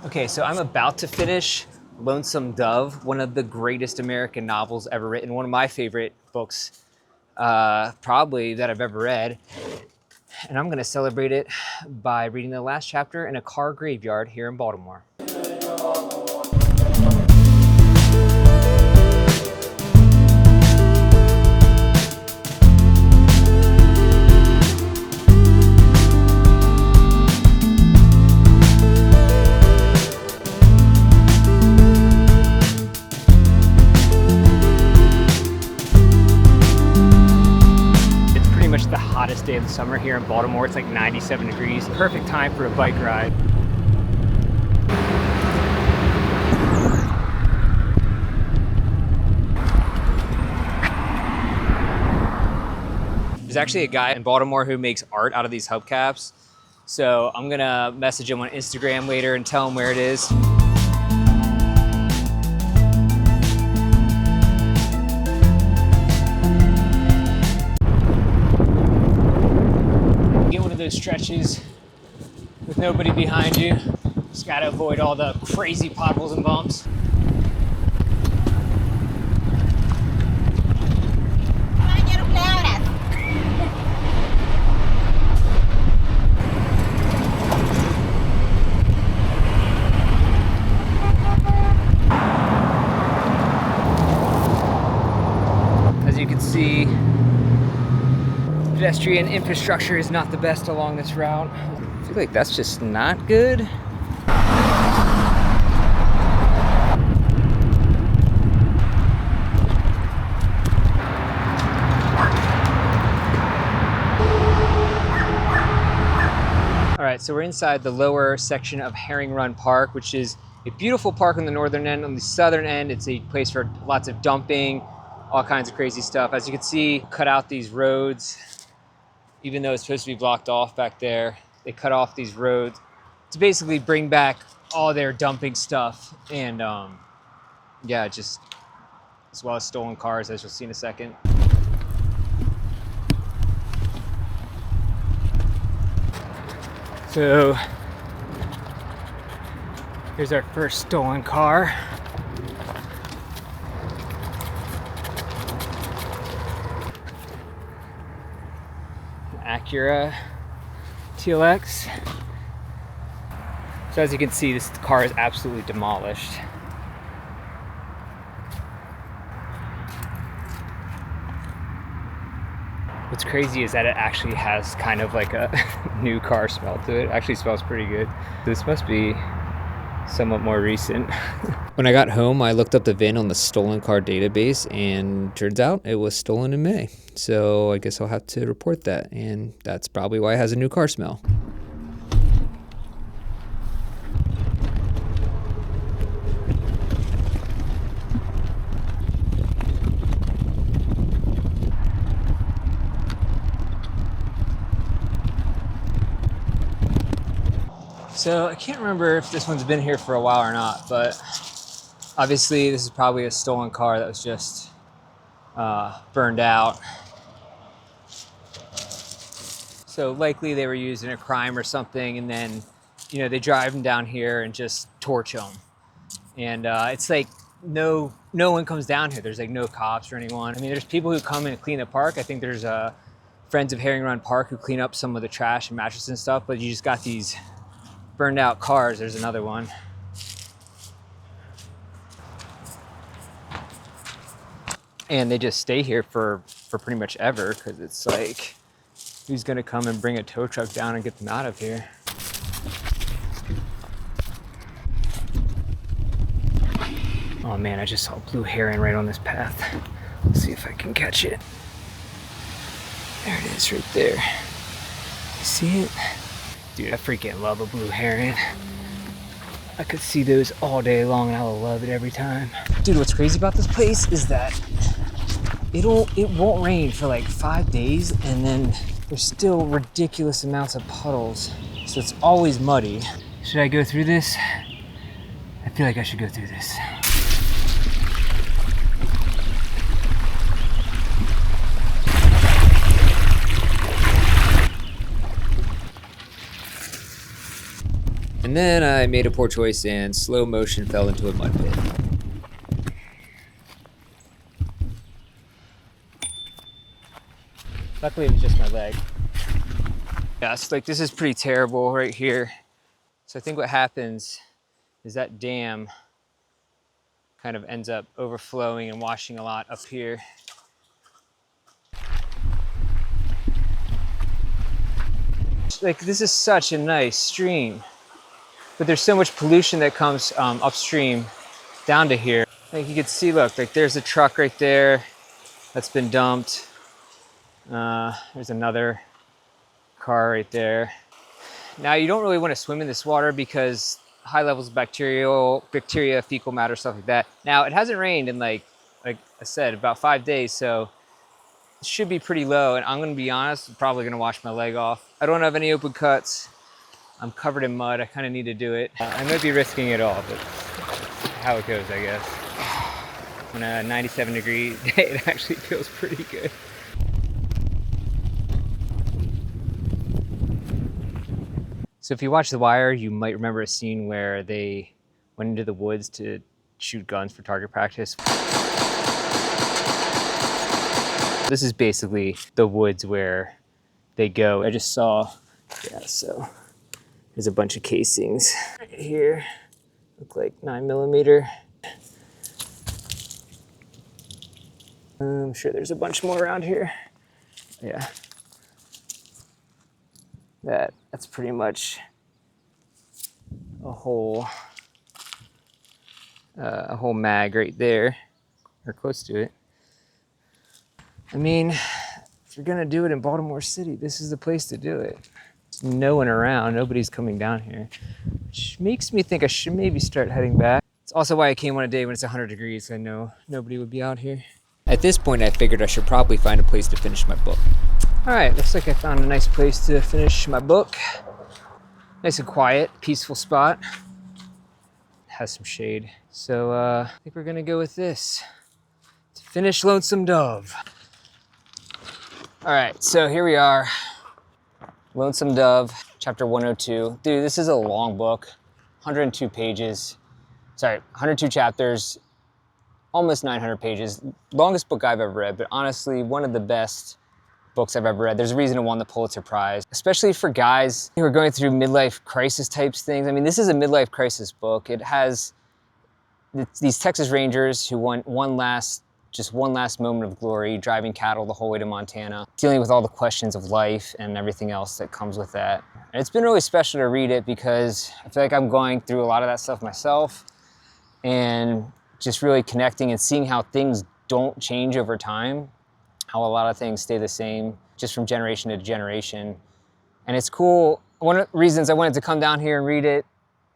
Okay, so I'm about to finish Lonesome Dove, one of the greatest American novels ever written, one of my favorite books probably that I've ever read. And I'm gonna celebrate it by reading the last chapter in a car graveyard here in Baltimore. The hottest day of the summer here in Baltimore. It's like 97 degrees. Perfect time for a bike ride. There's actually a guy in Baltimore who makes art out of these hubcaps. So I'm gonna message him on Instagram later and tell him where it is. Those stretches with nobody behind you. Just gotta avoid all the crazy potholes and bumps. As you can see, pedestrian infrastructure is not the best along this route. I feel like that's just not good. All right, so we're inside the lower section of Herring Run Park, which is a beautiful park on the northern end. On the southern end, it's a place for lots of dumping, all kinds of crazy stuff. As you can see, cut out these roads. Even though it's supposed to be blocked off back there, they cut off these roads to basically bring back all their dumping stuff. And yeah, just as well as stolen cars, as you'll see in a second. So here's our first stolen car. Acura TLX. So as you can see, this car is absolutely demolished. What's crazy is that it actually has kind of like a new car smell to it. It actually smells pretty good. This must be somewhat more recent. When I got home, I looked up the VIN on the stolen car database, and turns out it was stolen in May. So I guess I'll have to report that, and that's probably why it has a new car smell. So I can't remember if this one's been here for a while or not, but obviously this is probably a stolen car that was just burned out. So likely they were used in a crime or something, and then, you know, they drive them down here and just torch them. And it's like no one comes down here. There's like no cops or anyone. I mean, there's people who come and clean the park. I think there's friends of Herring Run Park who clean up some of the trash and mattresses and stuff, but you just got these burned out cars. There's another one. And they just stay here for pretty much ever, because it's like, who's gonna come and bring a tow truck down and get them out of here? Oh man, I just saw a blue heron right on this path. Let's see if I can catch it. There it is right there. You see it? Dude, I freaking love a blue heron. I could see those all day long and I will love it every time. Dude, what's crazy about this place is that it won't rain for like 5 days, and then there's still ridiculous amounts of puddles. So it's always muddy. Should I go through this? I feel like I should go through this. And And then I made a poor choice and slow motion fell into a mud pit. Luckily it was just my leg. Yeah, it's like this is pretty terrible right here. So I think what happens is that dam kind of ends up overflowing and washing a lot up here. Like this is such a nice stream, but there's so much pollution that comes upstream down to here. Like you can see, look, like there's a truck right there that's been dumped. There's another car right there. Now you don't really want to swim in this water because high levels of bacteria, fecal matter, stuff like that. Now it hasn't rained in like I said, about 5 days, so it should be pretty low. And I'm gonna be honest, I'm probably gonna wash my leg off. I don't have any open cuts. I'm covered in mud. I kind of need to do it. I might be risking it all, but how it goes, I guess. On a 97-degree day, it actually feels pretty good. So if you watch The Wire, you might remember a scene where they went into the woods to shoot guns for target practice. This is basically the woods where they go. I just saw, yeah, so there's a bunch of casings right here. Look like 9mm. I'm sure there's a bunch more around here. Yeah. That's pretty much a whole mag right there, or close to it. I mean, if you're gonna do it in Baltimore City, this is the place to do it. There's no one around, nobody's coming down here, which makes me think I should maybe start heading back. It's also why I came on a day when it's 100 degrees. I know nobody would be out here. At this point, I figured I should probably find a place to finish my book. All right, looks like I found a nice place to finish my book. Nice and quiet, peaceful spot. Has some shade. So I think we're gonna go with this to finish Lonesome Dove. All right, so here we are. Lonesome Dove, chapter 102. Dude, this is a long book, 102 pages. Sorry, 102 chapters, almost 900 pages. Longest book I've ever read, but honestly, one of the best books I've ever read. There's a reason it won the Pulitzer Prize, especially for guys who are going through midlife crisis types things. I mean, this is a midlife crisis book. It has these Texas Rangers who want one last moment of glory, driving cattle the whole way to Montana, dealing with all the questions of life and everything else that comes with that. And it's been really special to read it because I feel like I'm going through a lot of that stuff myself and just really connecting and seeing how things don't change over time, how a lot of things stay the same just from generation to generation. And it's cool. One of the reasons I wanted to come down here and read it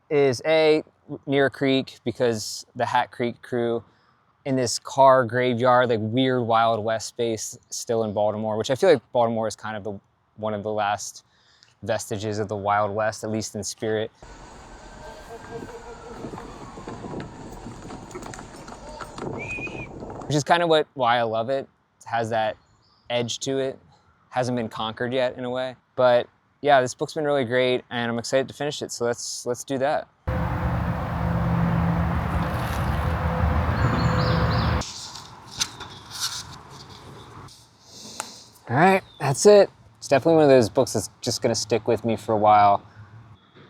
is A, near a creek, because the Hat Creek crew in this car graveyard, like weird Wild West space still in Baltimore, which I feel like Baltimore is kind of one of the last vestiges of the Wild West, at least in spirit. Which is kind of why I love it. It has that edge to it. Hasn't been conquered yet in a way. But yeah, this book's been really great and I'm excited to finish it. So let's do that. All right, that's it. It's definitely one of those books that's just gonna stick with me for a while.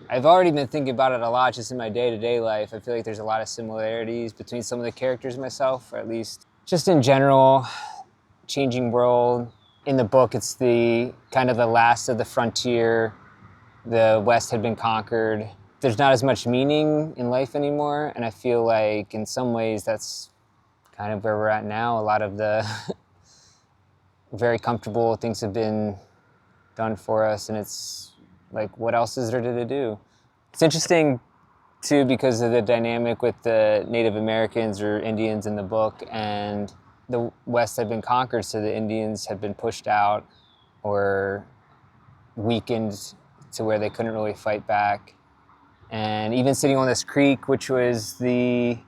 I've already been thinking about it a lot just in my day-to-day life. I feel like there's a lot of similarities between some of the characters and myself, or at least just in general, changing world. In the book, it's the kind of the last of the frontier. The West had been conquered. There's not as much meaning in life anymore, and I feel like in some ways that's kind of where we're at now. A lot of the very comfortable things have been done for us, and it's like, what else is there to do? It's interesting too because of the dynamic with the Native Americans or Indians in the book, and the West had been conquered, so the Indians had been pushed out or weakened to where they couldn't really fight back. And even sitting on this creek, which was the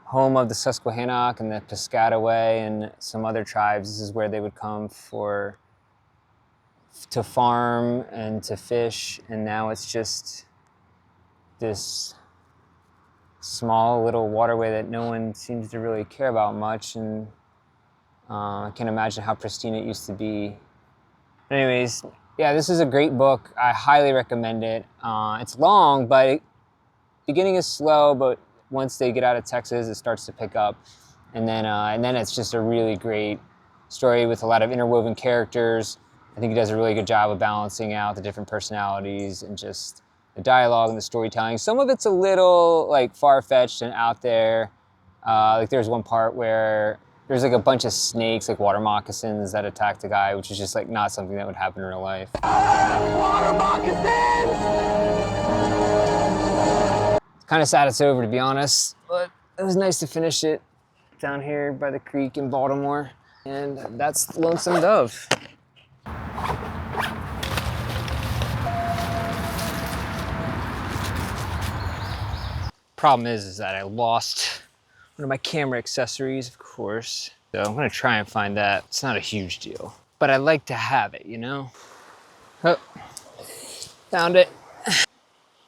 home of the Susquehannock and the Piscataway and some other tribes, this is where they would come to farm and to fish, and now it's just this small little waterway that no one seems to really care about much, and I can't imagine how pristine it used to be. Anyways, yeah, this is a great book. I highly recommend it. It's long, but beginning is slow, but once they get out of Texas, it starts to pick up. And then it's just a really great story with a lot of interwoven characters. I think he does a really good job of balancing out the different personalities and just the dialogue and the storytelling. Some of it's a little like far-fetched and out there. Like there's one part where there's like a bunch of snakes, like water moccasins, that attacked a guy, which is just like not something that would happen in real life. Water moccasins! It's kind of sad it's over, to be honest, but it was nice to finish it down here by the creek in Baltimore. And that's Lonesome Dove. Problem is that I lost one of my camera accessories, of course. So I'm gonna try and find that. It's not a huge deal, but I like to have it, you know? Oh, found it.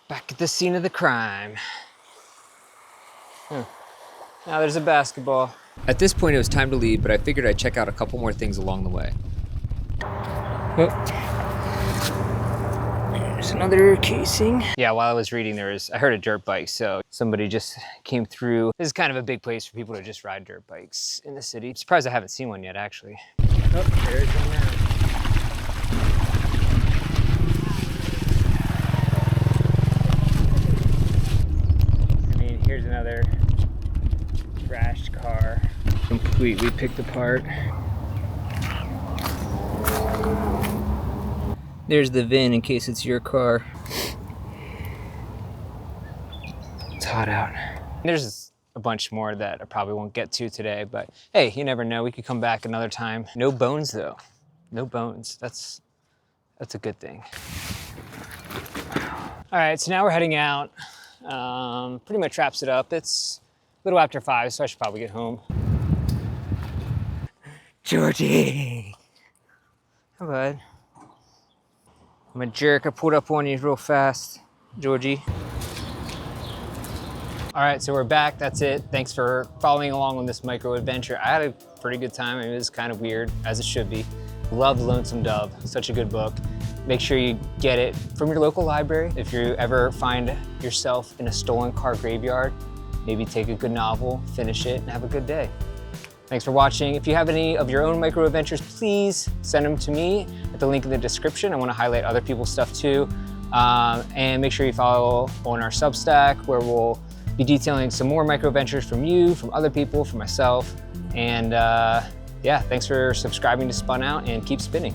Back at the scene of the crime. Now there's a basketball. At this point, it was time to leave, but I figured I'd check out a couple more things along the way. Oh. There's another casing. Yeah, while I was reading, I heard a dirt bike, so somebody just came through. This is kind of a big place for people to just ride dirt bikes in the city. I'm surprised I haven't seen one yet, actually. Oh, there's one now. I mean, here's another trashed car, completely picked apart. There's the VIN in case it's your car. It's hot out. There's a bunch more that I probably won't get to today, but hey, you never know, we could come back another time. No bones though, no bones. That's a good thing. All right, so now we're heading out. Pretty much wraps it up. It's a little after 5, so I should probably get home. Georgie! Hi, bud. I'm a jerk. I pulled up on you real fast, Georgie. All right, so we're back. That's it. Thanks for following along on this micro adventure. I had a pretty good time. It was kind of weird, as it should be. Love Lonesome Dove. Such a good book. Make sure you get it from your local library. If you ever find yourself in a stolen car graveyard, maybe take a good novel, finish it, and have a good day. Thanks for watching. If you have any of your own micro adventures, please send them to me at the link in the description. I want to highlight other people's stuff too. And make sure you follow on our Substack, where we'll be detailing some more micro adventures from you, from other people, from myself. And yeah, thanks for subscribing to Spun Out, and keep spinning.